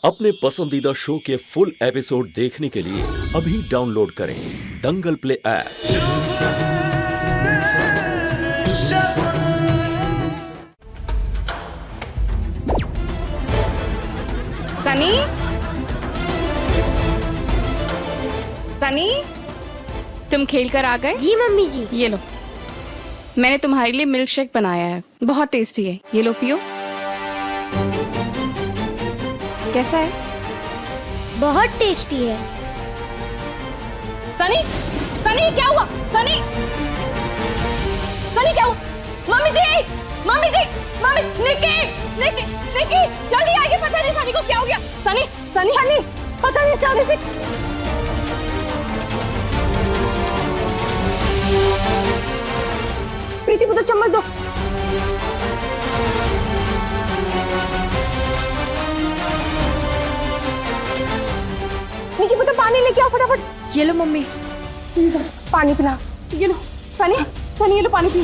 अपने पसंदीदा शो के फुल एपिसोड देखने के लिए अभी डाउनलोड करें दंगल प्ले ऐप। सनी, सनी, तुम खेल कर आ गए? जी मम्मी जी। ये लो, मैंने तुम्हारे लिए मिल्क शेक बनाया है, बहुत टेस्टी है। ये लो पियो। कैसा है? बहुत टेस्टी है। सनी, सनी क्या हुआ? सनी, सनी क्या हुआ? मम्मी जी, मम्मी जी, मम्मी, निकी, निकी, निकी, जल्दी आइए, पता नहीं सनी को क्या हो गया। सनी, सनी, सनी, पता नहीं अचानक से। प्रीति पुत्र चम्मच दो। निकी पुत्र पानी लेके आओ फटाफट। ये लो मम्मी, पानी पिला। ये लो सनी, सनी ये लो पानी पी।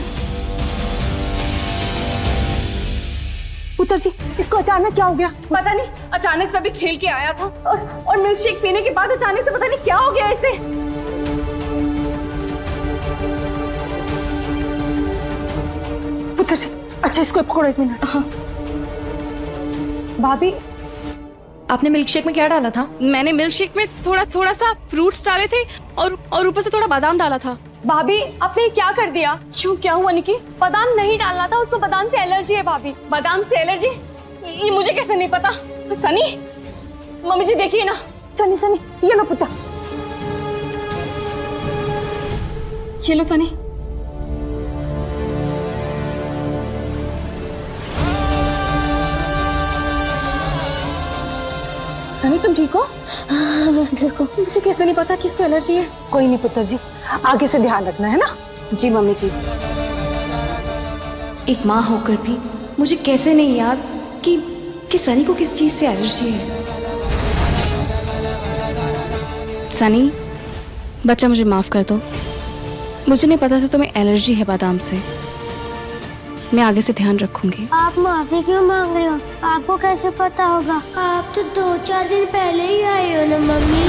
पुत्र जी, इसको अचानक क्या हो गया? पता नहीं, अचानक से अभी खेल के आया था और मिल्क शेक पीने के बाद अचानक से पता नहीं क्या हो गया इसे। पुत्र जी, अच्छा इसको खोलो 1 मिनट। हाँ। भाभी, आपने मिल्क शेक में क्या डाला था? मैंने मिल्क शेक में थोड़ा सा फ्रूट्स डाले थे और ऊपर से थोड़ा बादाम डाला था। भाभी, आपने क्या कर दिया? क्यों, क्या हुआ निकी? बादाम नहीं डालना था, उसको बादाम से एलर्जी है भाभी। बादाम से एलर्जी? ये मुझे कैसे नहीं पता? सनी, मम्मी जी देखिए ना। सनी, सनी ये लो पुत्र, ये लो सनी। सनी तुम ठीक हो? ठीक हो? मुझे कैसे नहीं पता कि इसको एलर्जी है। कोई नहीं पुत्र जी, आगे से ध्यान रखना है ना। जी मम्मी जी। एक माँ होकर भी मुझे कैसे नहीं याद कि सनी को किस चीज से एलर्जी है। सनी बच्चा, मुझे माफ कर दो, मुझे नहीं पता था तुम्हें एलर्जी है बादाम से। मैं आगे से ध्यान रखूंगी। आप माफी क्यों मांग रहे हो? आपको कैसे पता होगा? आप तो 2-4 दिन पहले ही आए हो ना मम्मी।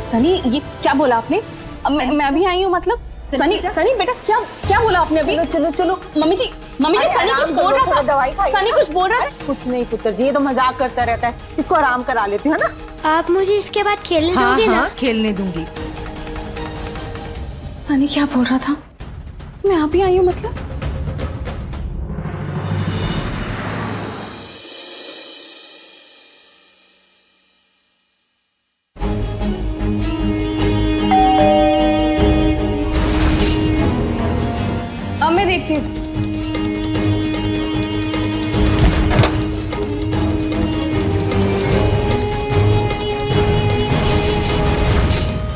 सनी ये क्या बोला आपने? अब मैं अभी आई हूँ मतलब? सनी, सनी बेटा क्या बोला आपने अभी? चलो चलो। मम्मी जी सनी कुछ बोल रहा था। दवाई खाई। सनी कुछ बोल रहा है। कुछ नहीं पुत्र जी, ये तो मजाक करता रहता है, इसको आराम करा लेती हूँ ना। आप मुझे इसके बाद खेलने दोगे ना? हाँ, खेलने दूंगी। सनी क्या बोल रहा था? मैं अभी आई हूँ मतलब? अब मैं देखती हूँ।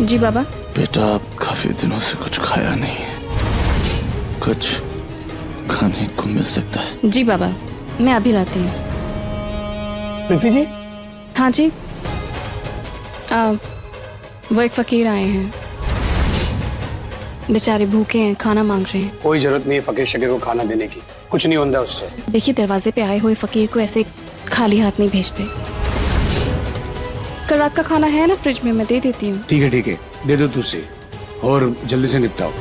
जी बाबा। बेटा, आप काफी दिनों से कुछ खाया नहीं है, कुछ खाने को मिल सकता है? जी बाबा, मैं अभी लाती हूँ। प्रीति जी? हाँ जी। वो एक फकीर आए हैं, बेचारे भूखे हैं, खाना मांग रहे हैं। कोई जरूरत नहीं है फकीर शकीर को खाना देने की, कुछ नहीं होता उससे। देखिए, दरवाजे पे आए हुए फकीर को ऐसे खाली हाथ नहीं भेजते। कल रात का खाना है ना फ्रिज में, मैं दे देती हूँ। ठीक है, दे दो तुझसे, और जल्दी से निपटाओ।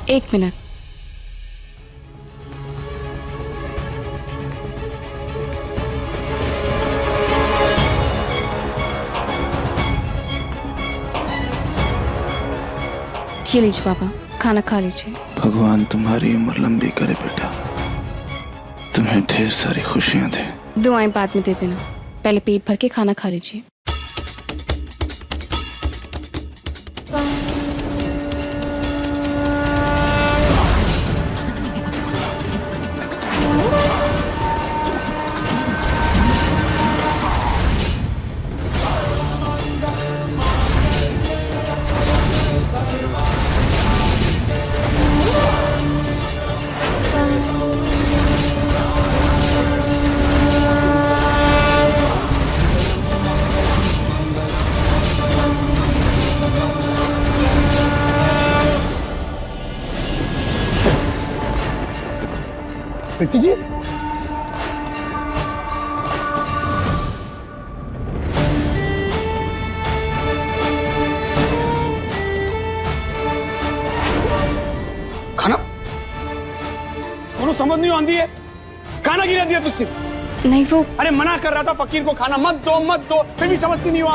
1 मिनट। ये लीजिए पापा, खाना खा लीजिए। भगवान तुम्हारी उम्र लंबी करे बेटा, तुम्हें ढेर सारी खुशियां दे। दुआएं बाद में दे देना, पहले पेट भर के खाना खा लीजिए। प्रीति जी, खाना समझ नहीं आती है, खाना गिरा दिया तुझसे। नहीं वो अरे मना कर रहा था फकीर को खाना मत दो, फिर भी समझती नहीं हुआ।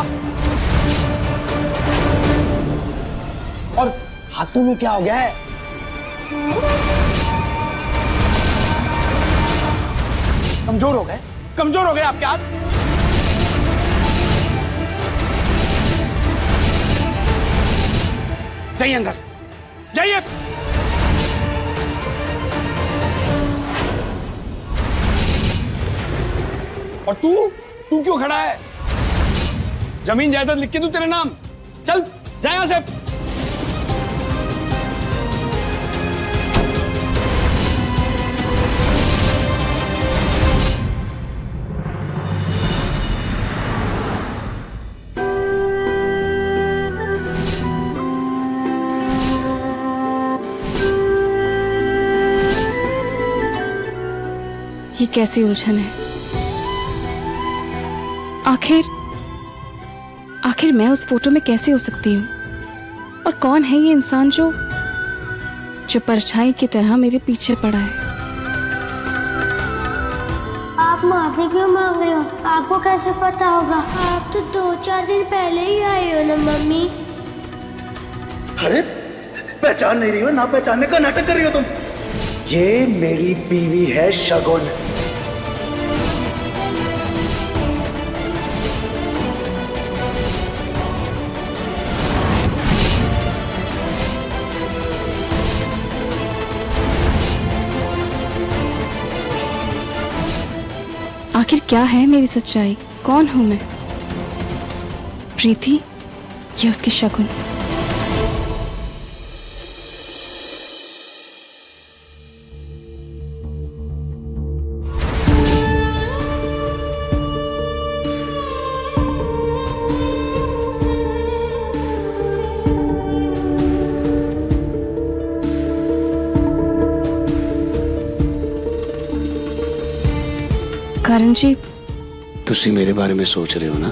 और हाथों में क्या हो गया है? कमजोर हो गए आपके हाथ। जाइए अंदर, जाइए। और तू क्यों खड़ा है? जमीन जायदाद लिख के दूं तेरे नाम? चल जा यहां से। ये कैसी उलझन है? आखिर मैं उस फोटो में कैसे हो सकती हूँ? और कौन है ये इंसान जो परछाई की तरह मेरे पीछे पड़ा है? आप माफी क्यों मांग रहे हो? आपको कैसे पता होगा? आप तो 2-4 दिन पहले ही आए हो ना मम्मी। अरे पहचान नहीं रही हो? ना पहचानने का नाटक कर रही हो तुम। ये मेरी बीवी है शगुन। आखिर क्या है मेरी सच्चाई? कौन हूं मैं? प्रीति या उसकी शगुन? करण जी, तुसी मेरे बारे में सोच रहे हो ना?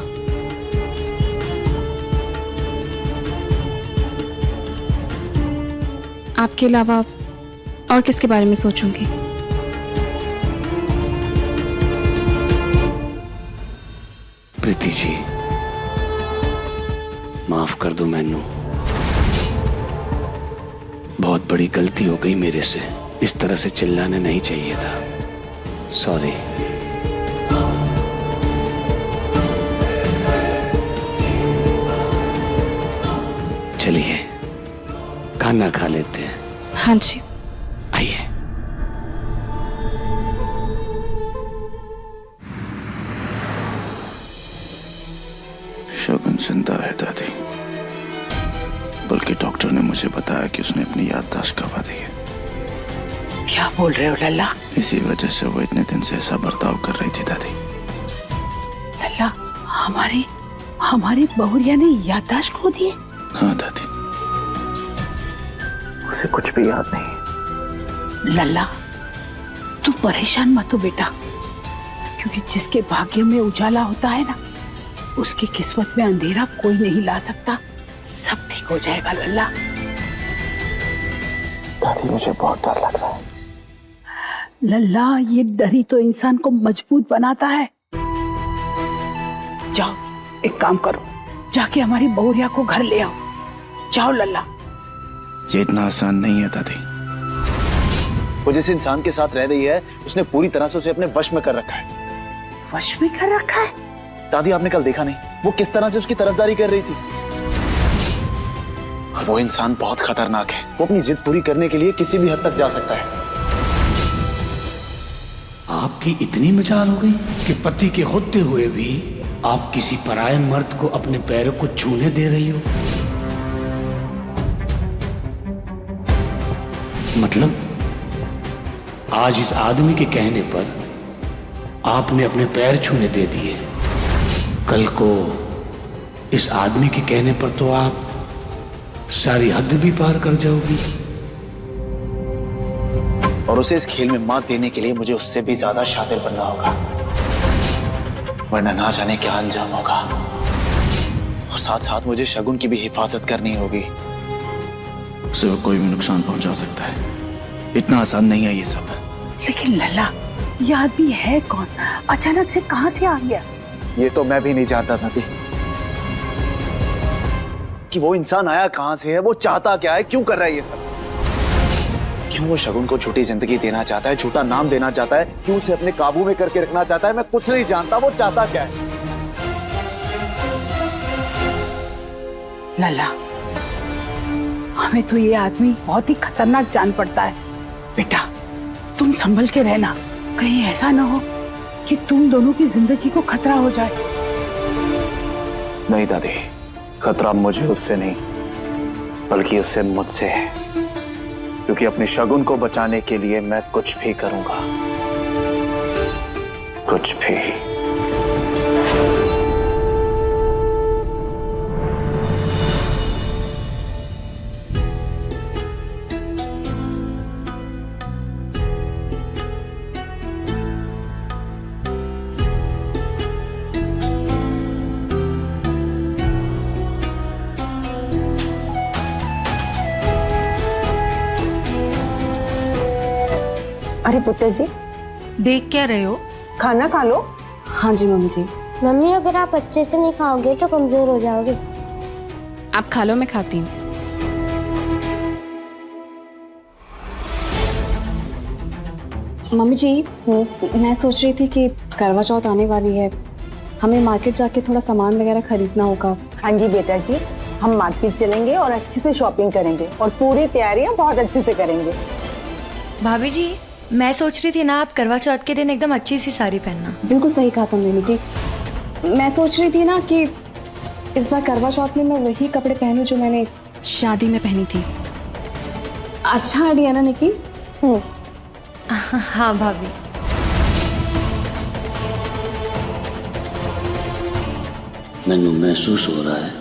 आपके अलावा और किसके बारे में सोचूंगी? प्रीति जी, माफ कर दो मैनू। बहुत बड़ी गलती हो गई मेरे से। इस तरह से चिल्लाने नहीं चाहिए था। सॉरी। चलिए खाना खा लेते हैं। हाँ जी, आइए। शगुन जिंदा है दादी, बल्कि डॉक्टर ने मुझे बताया कि उसने अपनी याददाश्त गंवा दी है। क्या बोल रहे हो लल्ला? इसी वजह से वो इतने दिन से ऐसा बर्ताव कर रही थी दादी। लल्ला, हमारी बहुरिया ने याददाश्त खो दी है? हाँ दादी, उसे कुछ भी याद नहीं। लल्ला, तू परेशान मत हो बेटा, क्योंकि जिसके भाग्य में उजाला होता है ना, उसकी किस्मत में अंधेरा कोई नहीं ला सकता। सब ठीक हो जाएगा लल्ला। दादी मुझे बहुत डर लग रहा है। लल्ला, ये डर ही तो इंसान को मजबूत बनाता है। जाओ, एक काम करो, जाके हमारी बहुरिया को घर ले आओ। जाओ लल्ला। ये इतना आसान नहीं है दादी। वो जिस इंसान के साथ रह रही है, उसने पूरी तरह से उसे अपने वश में कर रखा है। वश में कर रखा है? दादी, आपने कल देखा नहीं वो किस तरह से उसकी तरफदारी कर रही थी? वो इंसान बहुत खतरनाक है। वो अपनी जिद पूरी करने के लिए किसी भी हद तक जा सकता है। आपकी इतनी मजाल हो गई कि पति के होते हुए भी आप किसी पराये मर्द को अपने पैरों को छूने दे रही हो। मतलब आज इस आदमी के कहने पर आपने अपने पैर छूने दे दिए, कल को इस आदमी के कहने पर तो आप सारी हद भी पार कर जाओगी। और उसे इस खेल में मात देने के लिए मुझे उससे भी ज्यादा शातिर बनना होगा, वरना ना जाने क्या अंजाम होगा। और साथ साथ मुझे शगुन की भी हिफाजत करनी होगी। उसे वो कोई भी नुकसान पहुंचा सकता है, इतना आसान नहीं है ये सब। लेकिन लल्ला, ये आदमी है कौन? अचानक से कहां से आ गया? ये तो मैं भी नहीं जानता था कि वो इंसान आया कहां से है, वो चाहता क्या है, क्यों कर रहा है ये सब। क्यों वो शगुन को झूठी जिंदगी देना चाहता है, झूठा नाम देना चाहता है, क्यों उसे अपने काबू में करके रखना चाहता है, मैं कुछ नहीं जानता। वो चाहता क्या है? लल्ला, हमें तो ये आदमी बहुत ही खतरनाक जान पड़ता है। बेटा, तुम संभल के रहना, कहीं ऐसा ना हो कि तुम दोनों की जिंदगी को खतरा हो जाए। नहीं दादी, खतरा मुझे उससे नहीं बल्कि उससे मुझसे है, क्योंकि अपने शगुन को बचाने के लिए मैं कुछ भी करूंगा, कुछ भी। अरे पुत्र जी, देख क्या रहे हो? खाना खा लो। हाँ जी मम्मी जी। मम्मी अगर आप अच्छे से नहीं खाओगे तो कमजोर हो जाओगे। आप खा लो, मैं खाती हूँ। मम्मी जी, मैं सोच रही थी कि करवा चौथ आने वाली है, हमें मार्केट जाके थोड़ा सामान वगैरह खरीदना होगा। हाँ जी बेटा जी, हम मार्केट चलेंगे और अच्छे से शॉपिंग करेंगे और पूरी तैयारियां बहुत अच्छे से करेंगे। भाभी जी, मैं सोच रही थी ना, आप करवा चौथ के दिन एकदम अच्छी सी साड़ी पहनना। बिल्कुल सही कहा तुमने निकी। मैं सोच रही थी ना कि इस बार करवा चौथ में मैं वही कपड़े पहनूं जो मैंने शादी में पहनी थी। अच्छा आइडिया ना निकी? हाँ भाभी। मैनू महसूस हो रहा है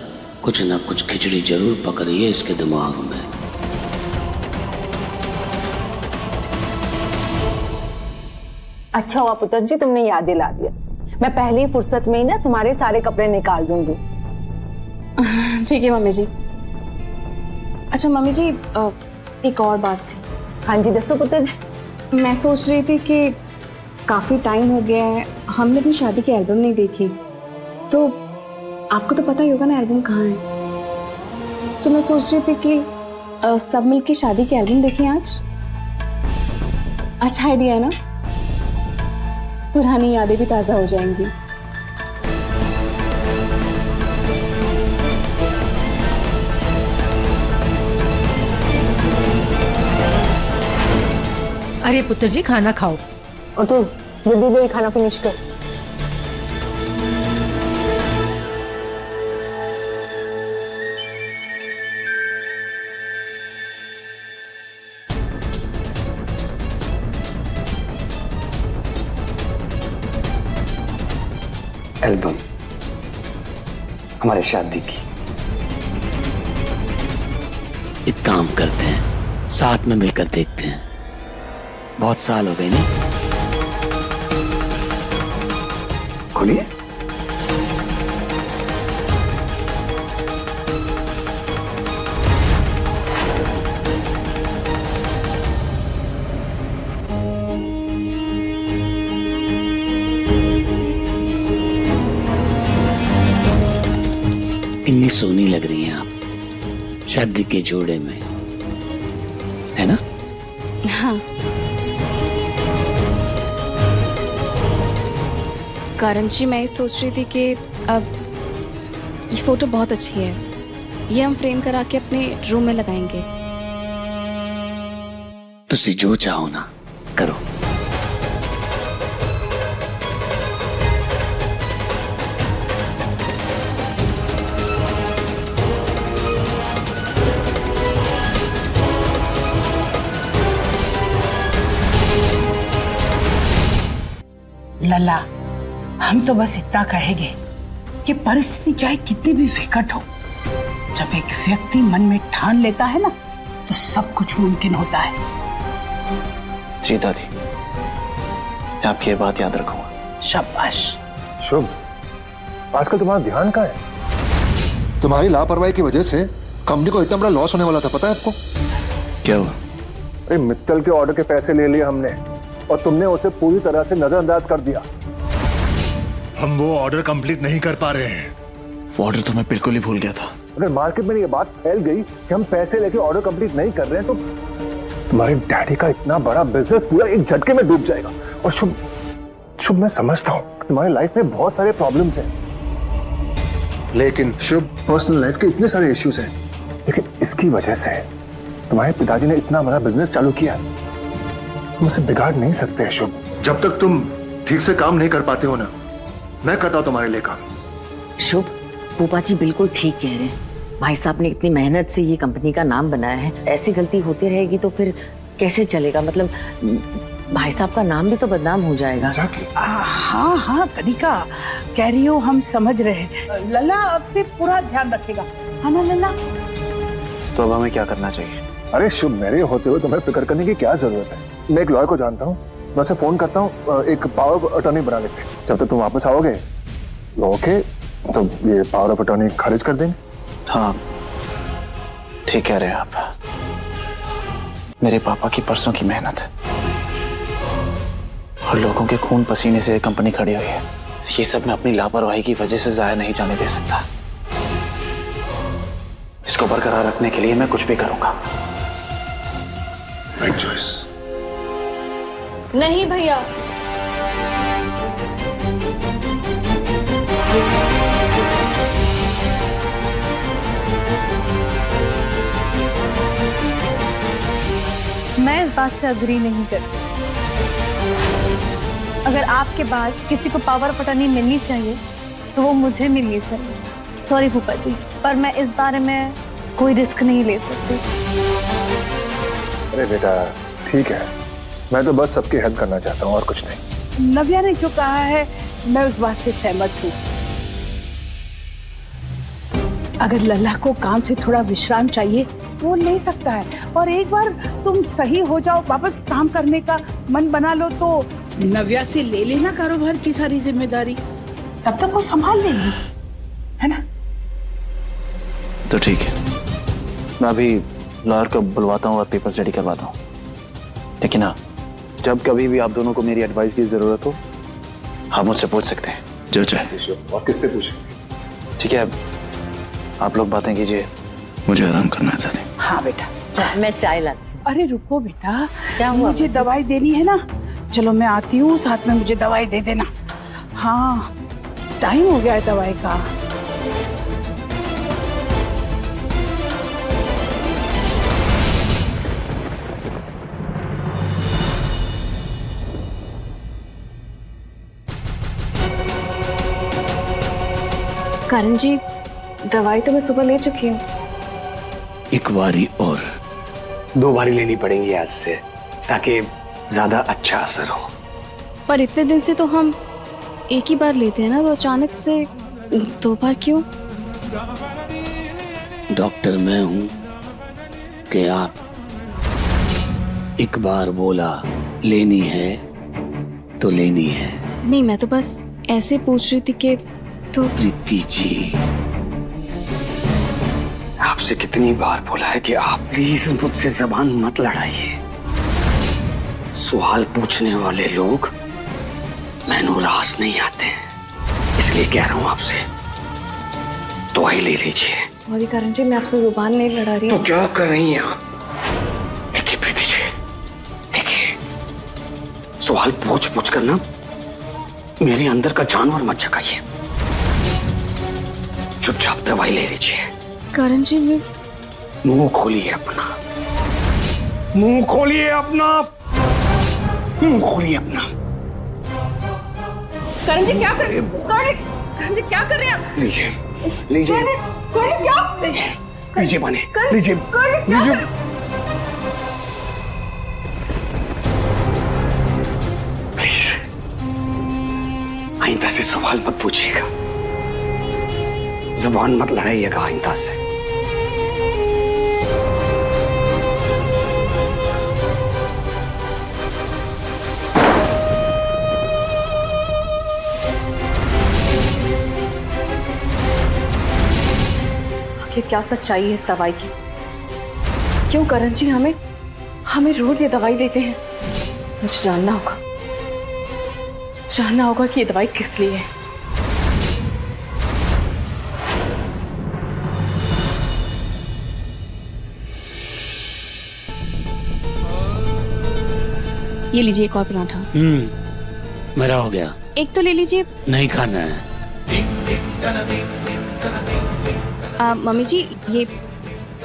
कुछ ना कुछ खिचड़ी जरूर पक रही है इसके दिमाग में। अच्छा हुआ पुत्र जी तुमने याद दिला दिया, मैं पहली फुर्सत में ही ना तुम्हारे सारे कपड़े निकाल दूंगी। ठीक है मम्मी जी। अच्छा मम्मी जी, एक और बात थी। हाँ जी दसो पुत्र जी। मैं सोच रही थी कि काफी टाइम हो गया है, हमने अपनी शादी की एल्बम नहीं देखी, तो आपको तो पता ही होगा ना एल्बम कहाँ है। तो मैं सोच रही थी कि सब मिलके शादी की एल्बम देखें आज। अच्छा आइडिया है ना? पुरानी यादें भी ताजा हो जाएंगी। अरे पुत्र जी, खाना खाओ। और तू जल्दी जल्दी खाना फिनिश कर। एल्बम हमारे शादी की। एक काम करते हैं, साथ में मिलकर देखते हैं। बहुत साल हो गए नहीं। खोलिए। कितनी सोनी लग रही हैं आप शादी के जोड़े में, है ना? हाँ। कारण जी, मैं सोच रही थी कि अब ये फोटो बहुत अच्छी है, ये हम फ्रेम करा के अपने रूम में लगाएंगे। तुसी जो चाहो ना करो। लला, हम तो बस इतना कहेंगे कि परिस्थिति चाहे कितनी भी विकट हो, जब एक व्यक्ति मन में ठान लेता है ना, तो सब कुछ मुमकिन होता है। जी दादी, मैं आपकी ये बात याद रखूंगा। शाबाश। शुभ, आजकल तुम्हारा ध्यान कहाँ है? तुम्हारी लापरवाही की वजह से कंपनी को इतना बड़ा लॉस होने वाला था, पता है आपको? क्या हुआ? अरे मित्तल के ऑर्डर के पैसे ले लिए हमने और तुमने उसे पूरी तरह से नजरअंदाज कर दिया। हम वो ऑर्डर कंप्लीट नहीं कर पा रहे हैं। वो ऑर्डर तो मैं बिल्कुल ही भूल गया था। अगर मार्केट में ये बात फैल गई कि हम पैसे लेके ऑर्डर कंप्लीट नहीं कर रहे हैं तो तुम्हारे डैडी का इतना बड़ा बिजनेस पूरा एक झटके में डूब जाएगा। और शुभ, मैं समझता हूँ तुम्हारी लाइफ में बहुत सारे प्रॉब्लम्स हैं, लेकिन शुभ पर्सनल लाइफ के इतने सारे इश्यूज हैं, लेकिन इसकी वजह से तुम्हारे पिताजी ने इतना बड़ा बिजनेस चालू किया, तुम उसे बिगाड़ नहीं सकते शुभ। जब तक तुम ठीक से काम नहीं कर पाते हो ना, मैं करता हूं तुम्हारे लिए काम। शुभ, फूफा जी बिल्कुल ठीक कह रहे हैं। भाई साहब ने इतनी मेहनत से ये कंपनी का नाम बनाया है, ऐसी गलती होती रहेगी तो फिर कैसे चलेगा? मतलब भाई साहब का नाम भी तो बदनाम हो जाएगा। हाँ हाँ कनिका कह रही हो, हम समझ रहे हैं। लल्ला अब से पूरा ध्यान रखेगा, है ना लल्ला? तो अब हमें क्या करना चाहिए? अरे शुभ, मेरे होते हुए तुम्हें फिक्र करने की क्या जरूरत है? मैं एक लॉयर को जानता हूँ, मैं उसे फोन करता हूँ, एक पावर ऑफ अटॉर्नी बना लेते हैं। जब तक तुम वापस आओगे ओके तो ये पावर ऑफ अटॉर्नी खारिज कर देंगे। हाँ ठीक कह रहे हैं आप। मेरे पापा की परसों की मेहनत है और लोगों के खून पसीने से कंपनी खड़ी हुई है, ये सब मैं अपनी लापरवाही की वजह से जाया नहीं जाने दे सकता। इसको बरकरार रखने के लिए मैं कुछ भी करूंगा। Right choice. नहीं भैया, मैं इस बात से अग्री नहीं करती। अगर आपके बाद किसी को पावर ऑफ अटॉर्नी मिलनी चाहिए तो वो मुझे मिलनी चाहिए। सॉरी फूफा जी, पर मैं इस बारे में कोई रिस्क नहीं ले सकती। अरे बेटा ठीक है, मैं तो बस सबकी हेल्प करना चाहता हूँ और कुछ नहीं। नव्या ने जो कहा है मैं उस बात से सहमत हूँ। अगर लल्ला को काम से थोड़ा विश्राम चाहिए वो ले सकता है, और एक बार तुम सही हो जाओ, वापस काम करने का मन बना लो तो नव्या से ले लेना कारोबार की सारी जिम्मेदारी, तब तक वो संभाल लेगी, है ना? तो ठीक है, मैं अभी लॉयर को बुलवाता हूँ और पेपर्स रेडी करवाता हूँ। लेकिन हाँ, जब कभी भी आप दोनों को मेरी एडवाइस की जरूरत हो आप मुझसे पूछ सकते हैं, जो चाहे। और किससे पूछेंगे? ठीक है, आप लोग बातें कीजिए, मुझे आराम करना चाहते हैं। हाँ बेटा, मैं चाय लाती हूँ। अरे रुको बेटा, क्या हुआ? मुझे दवाई देनी है ना, चलो मैं आती हूँ, साथ में मुझे दवाई दे देना। हाँ टाइम हो गया है दवाई का। करण जी, दवाई तो मैं सुबह ले चुकी हूँ। एक बारी और 2 बारी लेनी पड़ेंगी आज से, ताकि ज्यादा अच्छा असर हो। पर इतने दिन से तो हम एक ही बार लेते हैं ना, तो अचानक से 2 बार क्यों? डॉक्टर मैं हूं कि आप एक बार बोला लेनी है तो लेनी है। नहीं, मैं तो बस ऐसे पूछ रही थी कि तो प्रीति जी, आपसे कितनी बार बोला है कि आप प्लीज मुझसे जबान मत लड़ाइए। सवाल पूछने वाले लोग मैनू रास नहीं आते, इसलिए कह रहा हूं आपसे, दवाई ले लीजिए। सॉरी करण जी, मैं आपसे जुबान नहीं लड़ा रही। तो क्या कर रही हैं आप? देखिए प्रीति जी, देखिए, सवाल पूछ पूछ कर ना मेरे अंदर का जानवर मत जगाइए, चुपचाप दवाई ले लीजिए। करण जी, मैं मुंह खोलिए अपना, मुंह खोलिए अपना, मुंह खोलिए अपना। करण जी क्या कर रहे हैं? करण जी क्या कर रहे हैं? लीजिए लीजिए क्या? लीजिए पानी, लीजिए लीजिए। प्लीज आइंदा से सवाल मत पूछिएगा, जुबान मत लड़ाइएगा आइंदा से। क्या सच्चाई है इस दवाई की। क्यों करण जी हमें हमें रोज ये दवाई देते हैं। मुझे जानना होगा कि ये दवाई किस लिए है। ये लीजिए एक और पराठा। मेरा हो गया। एक तो ले लीजिए। नहीं खाना है। मम्मी जी ये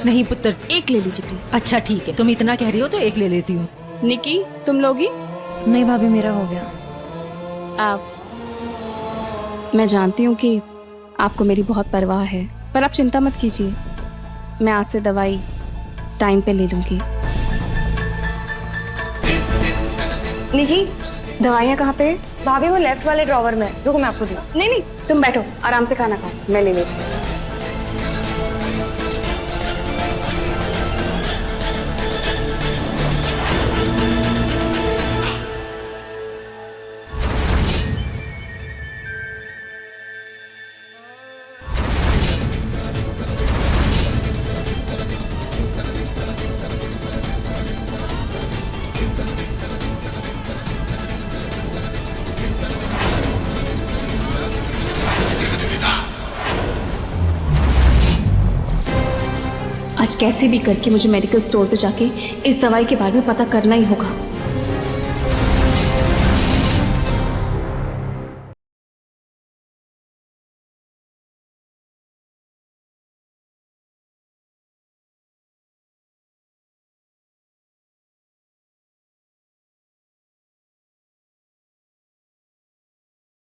नहीं पुत्र, एक ले लीजिए प्लीज। अच्छा ठीक है, तुम इतना कह रही हो तो एक ले लेती हूँ। निकी तुम लोगी? नहीं भाभी मेरा हो गया। मैं जानती हूँ कि आपको मेरी बहुत परवाह है, पर आप चिंता मत कीजिए, मैं आज से दवाई टाइम पे ले लूंगी। निकी दवाइयाँ कहाँ पे? भाभी वो लेफ्ट वाले ड्रॉवर में। रुको मैं आपको दूँ। नहीं तुम बैठो, आराम से खाना खाओ, मैं ले लेती हूँ। आज कैसे भी करके मुझे मेडिकल स्टोर पे जाके इस दवाई के बारे में पता करना ही होगा।